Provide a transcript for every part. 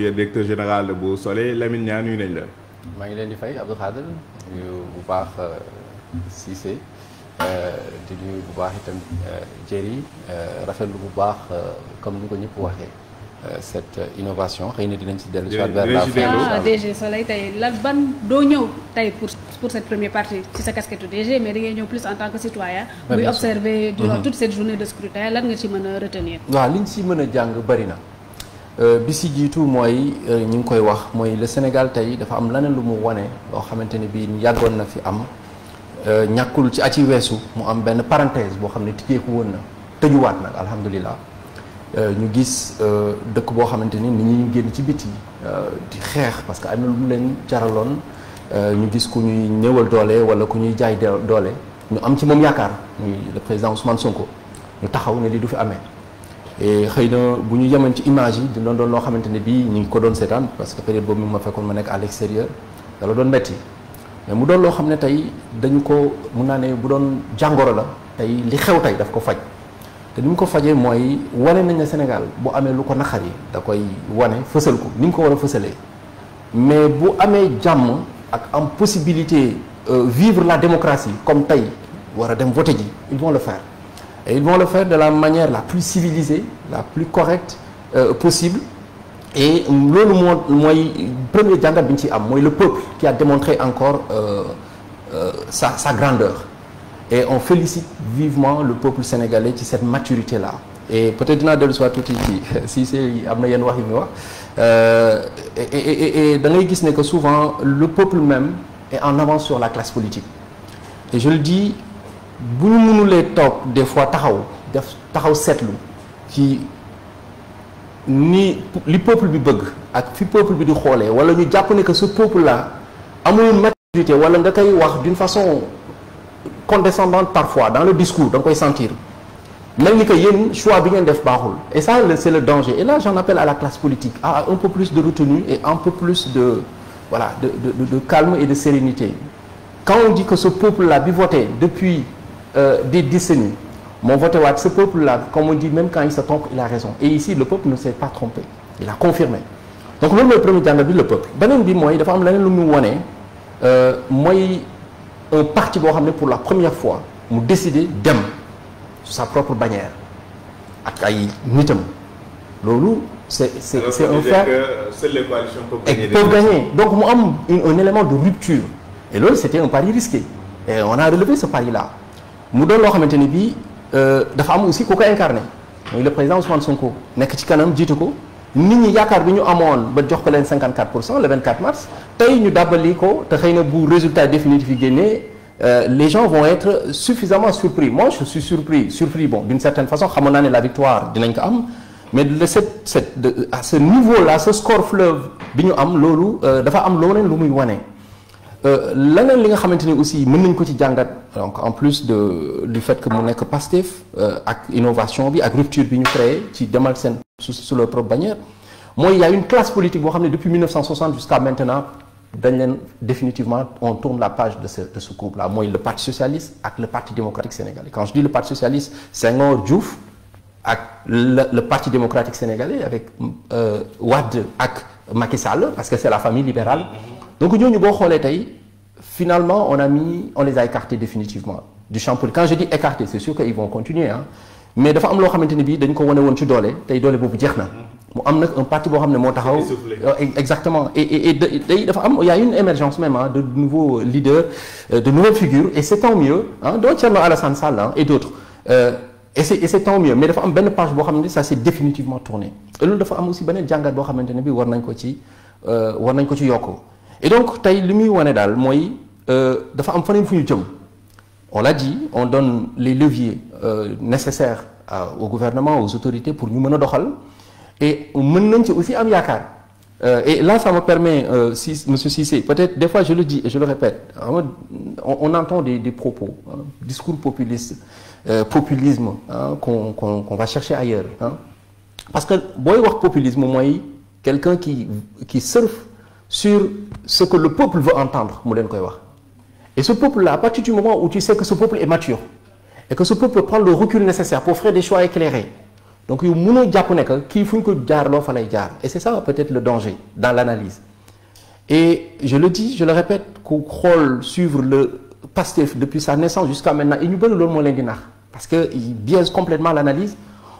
directeur général de bu Soleil Lamine Niang nuyu nañ la. maa ngi leen di fay Abdou Khadre nuyu bu baax Cissé di nuyu bu baax itam Thierry rafetlu bu baax comme ni ko ñëpp waxee cette innovation xëy na dinañ ci dellu vers la fin. DG Soleil tey lan ban doo ñëw tey pour cette première partie ci sa casquette DG mais da ngay ñëw plus en tant que citoyen. buy observer durant toute cette journée de scrutin lan nga ci mën a retenir. waaw li ñu ci mën a jàng bari na. bi si jiitu mooy ñu ngi koy wax mooy le Sénégal tey dafa am leneen lu mu wane loo xamante ne bii yàggoon na fi am ñàkkul ci at yi weesu mu am benn parenthèse boo xam ne tijjeeku woon na tëjuwaat nag alhamdulilah ñu gis dëkk boo xamante ni nit ñi ñu génn ci biti di xeex parce que am na lu mu leen jaraloon ñu gis ku ñuy néewal doole wala ku ñuy jaay doole ñu am ci moom yaakaar muy le président Ousmane Sonko ñu taxaw ne lii du fi amee. et xëy na bu ñu yemoon ci image yi dina doon loo xamante ne bii ñu ngi ko doon seetaan parce que période boobu mi ma fekkoon ma nekk à l'extérieur dala doon metti mais mu doon loo xam ne tey dañu ko mun naa ne bu doon jàngoro la tey li xew tey daf ko faj te ni mu ko fajee mooy wane nañ ne Sénégal bu amee lu ko naqari da koy wane fësal ko ni mu ko war a fësalee mais bu amee jàmm ak am possibilité vivre la démocratie comme tey war a dem voter ji ils vont le faire. Et ils vont le faire de la manière la plus civilisée, la plus correcte possible. Et loolu mooy premier jàngat bi ñu ci am mooy le peuple qui a démontré encore sa grandeur. Et on félicite vivement le peuple sénégalais ci cette maturité-là. Et peut-être dinaa dellu si waat tuuti ci si am na yenn wax yu muy wax et da ngay gis ne que souvent le peuple même est en avance sur la classe politique. Et je le dis. bu ñu mënulee toog des fois taxaw seetlu ci ni li peuple bi bëgg ak fi peuple bi di xoolee wala ñu jàpp ne que ce peuple là amul maturité wala nga koy wax d'une façon condescendante parfois dans le discours da nga koy sentir mel ni que yéen choix bi ngeen def baaxul et ça c'est le danger et là j'en appelle à la classe politique à un peu plus de retenue et un peu plus de voilà de calme et de sérénité quand on dit que ce peuple là bi voté depuis des décennies moo voté waat ce peuple là comme on dit même quand il se trompe il a raison et ici le peuple ne s'est pas trompé il a confirmé donc loolu mooy premier jàngat bi le peuple beneen bi mooy dafa am leneen lu mu wone mooy un parti boo xam ne pour la première fois mu décider dem sur sa propre bannière ak ay nitam loolu c'est un fait seules les coalitions peuvent gagner donc mu am un élément de rupture et loolu c'était un pari risqué et on a relevé ce pari là mu doon loo xamante ni bii dafa am aussi ku ko incarné mooy le président Ousmane Sonko nekk ci kanam jiitu ko nit ñi yaakaar bi ñu amoon ba jox ko leen 54% le 24 mars tey ñu dàbbali ko te xëy na bu résultat définitif yi génnee les gens vont être suffisamment surpris moi je suis surpris bon d'une certaine façon xamoon naa ne la victoire dinañ ko am mais à ce niveau là ce score fleuve bi ñu am loolu dafa am loo leen lu muy wane. leneen li nga xamante ni aussi mën nañ ko ci jàngat donc en plus du fait que mu nekk Pastef ak innovation bi ak rupture bi ñu créé ci demal seen sous leur propre bannière mooy il y a une classe politique boo xam ne depuis 1960 jusqu'à maintenant dañ leen définitivement on tourne la page de ce groupe là mooy le parti socialiste ak le parti démocratique sénégalais quand je dis le parti socialiste Senghor Diouf ak le parti démocratique sénégalais avec Wade ak Macky Sall parce que c'est la famille libérale. Donc ñooñu boo xoolee tey finalement on les a écartés définitivement du champ politique quand je dis écartés c'est sûr que ils vont continuer mais dafa am loo xamante ni bii dañ ko wane woon ci doole tey doole boobu jeex na mu am nag un parti boo xam ne moo taxaw exactement et day dafa am il y a une émergence même de nouveaux leaders de nouvelles figures et c'est tant mieux doo Thierno Alassane Sall et d'autres et c'est tant mieux mais dafa am benn page boo xam ne ça s'est définitivement tourné et loolu dafa am aussi beneen jàngat boo xamante ne bii war nañ ko ci yokk et donc tey li muy wane daal mooy dafa am faneen fu ñu jëm on l'a dit on donne les leviers nécessaires au gouvernement aux autorités pour ñu mën a doxal et mën nañ ci aussi am yaakaar et là ça me permet monsieur Cissé peut-être des fois je le dis et je le répète on entend des propos discours populistes populisme qu'on va chercher ailleurs parce que booy wax populisme mooy quelqu'un qui surfe sur ce que le peuple veut entendre mu leen koy wax et ce peuple là à partir du moment où tu sais que ce peuple est mature et que ce peuple prend le recul nécessaire pour faire des choix éclairés donc yow mënoo jàpp ne que kii fu ñu ko jaarloo fa lay jaar et c'est ça peut-être le danger dans l'analyse et je le dis je le répète ku xool suivre le Pastef depuis sa naissance jusqu'à maintenant et ñu bëri loolu moo leen di nax parce que il biaise complètement l'analyse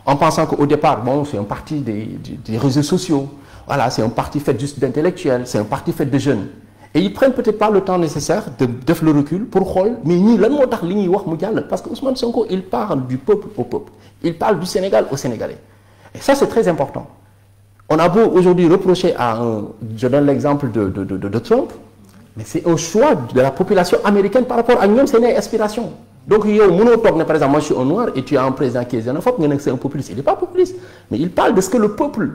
en pensant qu'au départ bon c'est un parti des réseaux sociaux voilà c'est un parti fait juste d'intellectuels c'est un parti fait de jeunes et ils prennent peut-être pas le temps nécessaire de def le recul pour xool mais ñii lan moo tax li ñuy wax mu jàll parce que Ousmane Sonko il parle du peuple au peuple il parle du Sénégal aux Sénégalais et ça c'est très important on a beau aujourd'hui reprocher à je donne l'exemple de Trump mais c'est un choix de la population américaine par rapport à ñoom seen ay aspirations donc yow mënoo toog ne par exemple moi je suis un noir et tu as un président qui est xénophobe nga ne c'est un populiste il n'est pas populiste mais il parle de ce que le peuple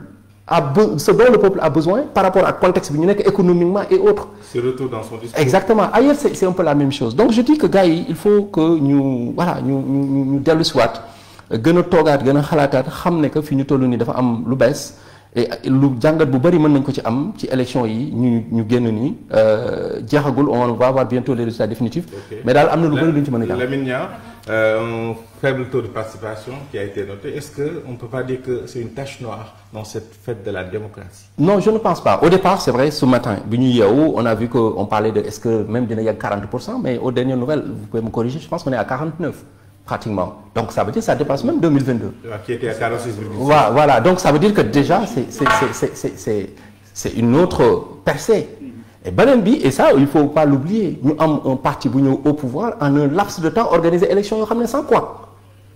ce dont le peuple a besoin par rapport à contexte bi ñu nekk économiquement et autres. C'est retour dans son discours. Exactement ailleurs c'est un peu la même chose donc je dis que gars yi il faut que ñu voilà ñu dellu si waat gën a toogaat gën a xalaataat xam ne que fi ñu toll nii dafa am lu bees et lu jàngat bu bari mën nañ ko ci am ci élection yi ñu génn nii jeexagul on va avoir bientôt les résultats définitifs. Okay. Mais daal am na lu bari lu ñu ci mën a jàpp. Lamine Niang, un faible taux de participation qui a été noté est-ce que on peut pas dire que c'est une tache noire dans cette fête de la démocratie? Non, je ne pense pas. Au départ, c'est vrai, ce matin, bi ñu yeewu, on a vu que on parlait de est-ce que même dina yegg 40%, mais aux dernières nouvelles, vous pouvez me corriger, je pense qu'on est à 49 pratiquement. Donc ça veut dire que ça dépasse même 2022. Qui était à 46,5. Voilà, donc ça veut dire que déjà c'est une autre percée. Et beneen bi et ça il faut pas l'oublier ñu am un parti bu ñëw au pouvoir en un laps de temps organiser élection yoo xam ne sans quoi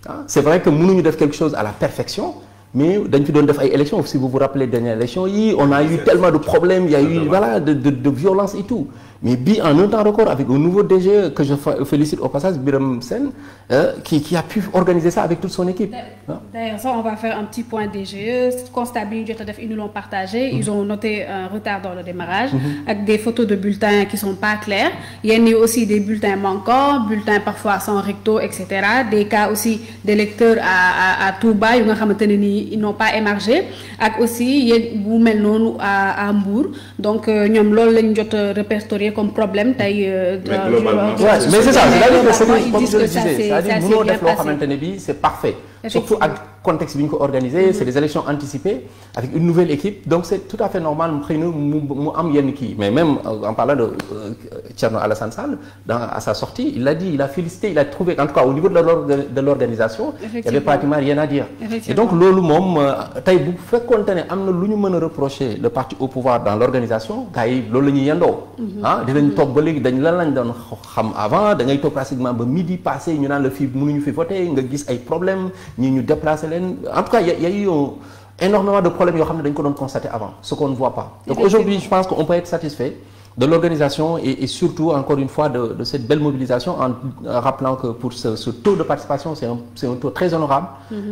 ah c'est vrai que mënuñu def quelque chose à la perfection mais dañ fi doon def ay élections si vous vous rappelez dernière élection yi on a eu tellement de problèmes il y a eu voilà de violence et tout mais bii en un temps record avec un nouveau DG que je félicite au passage Birame Sène qui a pu organiser ça avec toute son équipe. D'ailleurs ça on va faire un petit point DGE constat bi ñu jot a def ils nous l'ont partagé. Ils ont noté un retard dans le démarrage. Avec des photos de bulletins qui sont pas claires yenn yi aussi des bulletins manquants bulletins parfois sans recto etc. Des cas aussi d'électeurs à Touba yu nga xamante ne nii ils n'ont pas émargé ak aussi yéen bu mel noonu à Mbour donc ñoom loolu lañ jot a répertorier comme problème tey. mais globalement mais c'est ça c'est-à-dire que c'est comme je le disais c'est-à-dire mënoo def loo xamante ne bii c'est parfait. Surtout ak contexte bi ñu ko organisé c'est des élections anticipées avec une nouvelle équipe donc c'est tout à fait normal xëy na mu am yenn kii mais même en parlant de Thierno Alassane Sall à sa sortie il l'a dit il a félicité il a trouvé en tout cas au niveau de l'organisation il y avait pratiquement rien à dire et donc loolu moom tey bu fekkoonte ne am na lu ñu mën a reprocher le parti au pouvoir dans l'organisation gars yi loolu la ñuy yendoo ah dinañ toog ba léegi dañ lan lañ doon xam avant da ngay toog pratiquement ba midi passé ñu naan la fii mënuñu fi voter nga gis ay problèmes ñi ñu déplacer leen en tout cas il y a eu énormément de problèmes yoo xam ne dañ ko doon constater avant ce qu'on ne voit pas donc aujourd'hui je pense qu'on peut être satisfait de l'organisation et surtout encore une fois de cette belle mobilisation en rappelant que pour ce taux de participation c'est un taux très honorable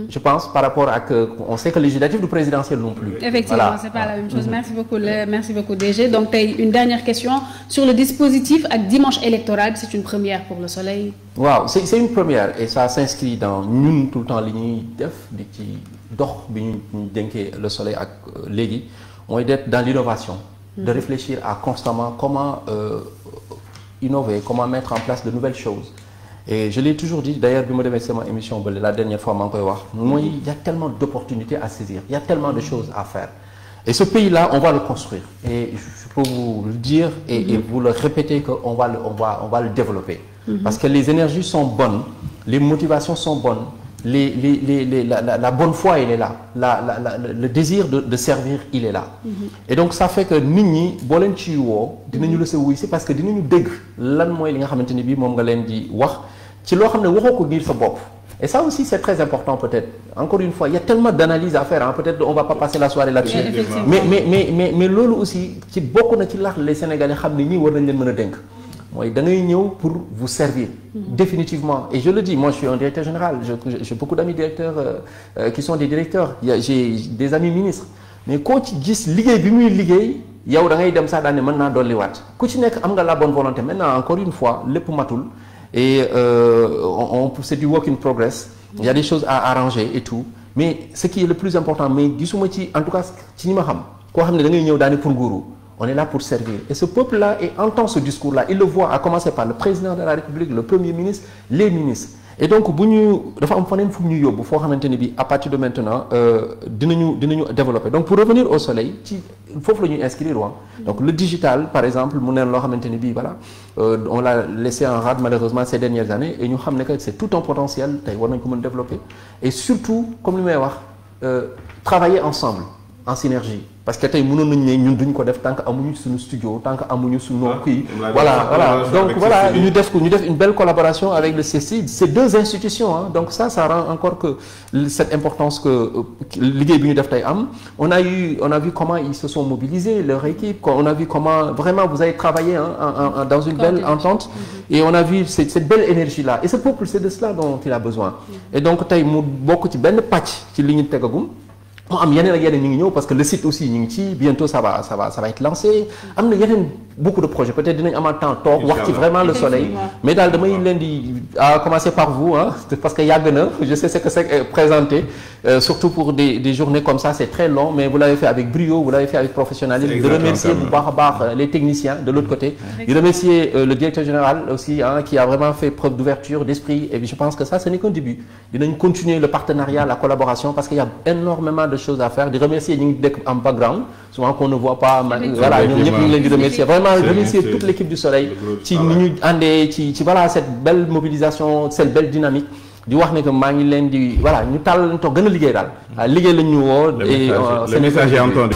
je pense par rapport à que on sait que législatif du présidentiel non plus effectivement voilà. C'est pas la même chose merci beaucoup DG donc tey une dernière question sur le dispositif ak dimanche électoral c'est une première pour le Soleil. Waaw c'est une première et ça s'inscrit dans ñun tout le temps li ñuy def di ci dox bi ñu dénkee le Soleil ak léegi mooy d'être dans l'innovation de réfléchir à constamment comment innover comment mettre en place de nouvelles choses et je l'ai toujours dit d'ailleurs bi ma demee sama émission ba la dernière fois maa ngi koy wax mooy il y a tellement d'opportunités à saisir il y a tellement de choses à faire et ce pays-là on va le construire et je peux vous le dire et vous le répéter que on va le développer parce que les énergies sont bonnes les motivations sont bonnes la bonne foi elle est là le désir de servir il est là et donc ça fait que nit ñi boo leen ci woo dinañu la sa wuy si parce que dinañu dégg lan mooy li nga xamante ni bii moom nga leen di wax ci loo xam ne waxoo ko ngir sa bopp et ça aussi c'est très important peut-être encore une fois il y a tellement d'analyses à faire peut-être on va pas passer la soirée là-dessus mais loolu aussi ci bokk na ci lax les Sénégalais xam ne ñii war nañ leen mën a dénk mooy da ngay ñëw pour vous servir définitivement et je le dis moi je suis un directeur général j'ai beaucoup d'amis directeurs qui sont des directeurs j'ai des amis ministres mais koo ci gis liggéey bi muy liggéey yow da ngay dem sax daal ne mën naa dolliwaat ku ci nekk am nga la bonne volonté maintenant encore une fois lépp matul et c'est du work in progress il y a des choses à arranger et tout mais ce qui est le plus important mais gisuma ci en tout cas ci ñi ma xam koo xam ne da ngay ñëw daane pour nguuru on est là pour servir et ce peuple-là entend ce discours-là il le voit à commencer par le président de la République le premier ministre les ministres et donc bu ñu dafa am faneen fu ñu yóbbu foo xamante ni bi à partir de maintenant dinañu développer donc pour revenir au soleil ci foofu la ñuy inscrire waa donc le digital par exemple mu neen loo xamante ni bii voilà on l'a laissé en rade malheureusement ces dernières années et ñu xam ne que c'est tout un potentiel tey war nañ ko mën développer et surtout comme li may wax travailler ensemble en synergie parce que tey mënoon nañu ne ñun duñ ko def tant que amuñu suñu studio tant que amuñu suñu kii voilà donc voilà ñu def une belle collaboration avec le CESTI ces deux institutions hein. Donc ça rend encore que cette importance que liggéey bi ñu def tey am on a vu comment ils se sont mobilisés leur équipe on a vu comment vraiment vous avez travaillé dans une belle entente et on a vu cette belle énergie là et ce peuple c'est de cela dont il a besoin et donc tey mu bokk ci benn pàcc ci li ñu tegagum moo am yeneen ak yeneen ñu ngi ñëw parce que le site aussi ñu ngi ci bientôt ça va être lancé am na yeneen beaucoup de projets peut-être dinañ amaat temps toog wax ci vraiment le soleil mais daal damay leen di à commencer par vous hein parce que yàgg na je sais ce que c'est présenté surtout pour des journées comme ça c'est très long mais vous l'avez fait avec brio vous l'avez fait avec professionnalisme de remercier bu baax a baax les techniciens de l'autre côté de remercier le directeur général aussi hein qui a vraiment fait preuve d'ouverture d'esprit et je pense que ça ce n'est qu'un début dinañ continuer le partenariat la collaboration parce qu'il y a énormément de choses à faire di remercier ñi ngi dëkk en background souvent qu'on ne voit pas voilà ñoom ñëpp ñu ngi leen di remercier vraiment remercier toute l'équipe du soleil ci ni ñu àndee ci voilà cette belle mobilisation cette belle dynamique di wax ne que maa ngi leen di voilà ñu tàll ñu toog gën a liggéey daal liggéey lañ ñu woo et le message est entendu.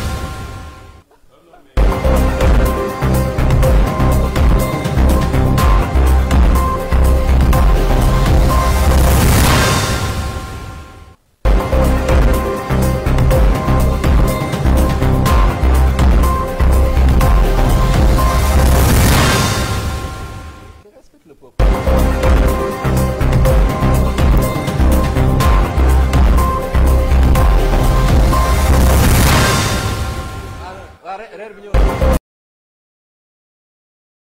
reer bi ñëw